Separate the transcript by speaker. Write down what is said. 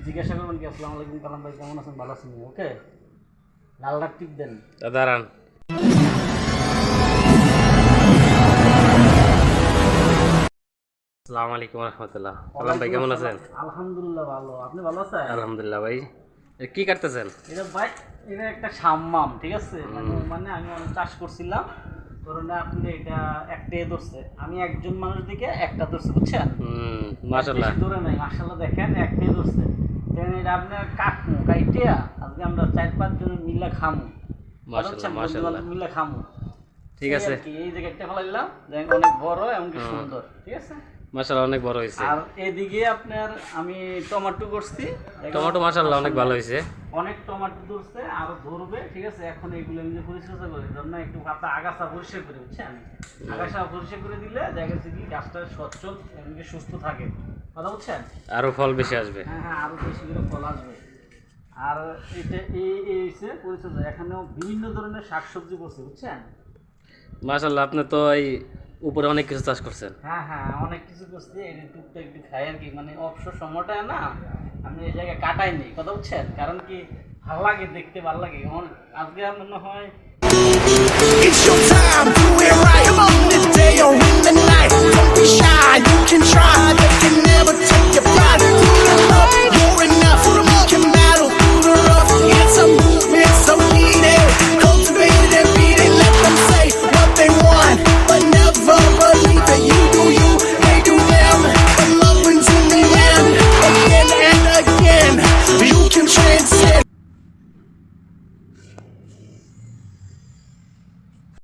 Speaker 1: জিজ্ঞাসা করবেন কি আসসালামু আলাইকুম কালাম ভাই কেমন আছেন, ভালো আছেন? ওকে, লাল ডাক টিপ দেন।
Speaker 2: দাঁড়ান। আসসালামু আলাইকুম রহমতুল্লাহ। কালাম ভাই কেমন আছেন?
Speaker 1: আলহামদুলিল্লাহ ভালো, আপনি ভালো আছেন?
Speaker 2: আলহামদুলিল্লাহ ভাই। কি কাটতেছেন?
Speaker 1: এটা ভাই এটা একটা সাম্মাম, ঠিক আছে? মানে আমি অনেক চাষ করছিলাম, ধরুন আপনি এটা একটাই ধরছে, আমি একজন মানুষ দিকে একটা ধরছে, বুঝছেন?
Speaker 2: মাশাআল্লাহ
Speaker 1: ধরে নাই, মাশাআল্লাহ দেখেন একটাই ধরছে। এটা আপনার কাটমু কাইটিয়া আজকে আমরা 4-5 জন মিলে খামু।
Speaker 2: মাশাআল্লাহ মাশাআল্লাহ
Speaker 1: মিলে খামু,
Speaker 2: ঠিক আছে।
Speaker 1: এই যে একটা ফলাইলাম দেখেন অনেক বড় এবং কি সুন্দর, ঠিক আছে?
Speaker 2: মাশাআল্লাহ অনেক বড় হয়েছে।
Speaker 1: আর এদিকে আপনার আমি টমেটো করছি,
Speaker 2: টমেটো মাশাআল্লাহ অনেক ভালো হয়েছে,
Speaker 1: অনেক টমেটো ধরছে, আরো ধরবে, ঠিক আছে? এখন এইগুলো আমি পরিচর্যা করি, জন্য একটু পাতা আগাছা পরিষ্কার করে, বুঝছেন? আগাছা পরিষ্কার করে দিলে দেখা যাচ্ছে কি গাছটা সচ্ছল এমনকি সুস্থ থাকে, কথা বুঝছেন?
Speaker 2: আরো ফল বেশি আসবে।
Speaker 1: হ্যাঁ হ্যাঁ, আরো বেশি করে ফল আসবে। আর এটা এই হচ্ছে পরিচর্যা। এখানেও বিভিন্ন ধরনের শাকসবজি করছে, বুঝছেন?
Speaker 2: মাশাআল্লাহ আপনি তো এই উপরে অনেক কিছু চাষ করছেন।
Speaker 1: হ্যাঁ হ্যাঁ, অনেক কিছু করছি, এই টুকটা একটু খাই আর কি, মানে অবসর সময়টা না আমি এই জায়গায় কাটাই নেই, কথা বুঝছেন? কারণ কি ভালো লাগে, দেখতে ভালো লাগে। আজকে মনে হয়
Speaker 3: It's your time, do it right. Come on, this day,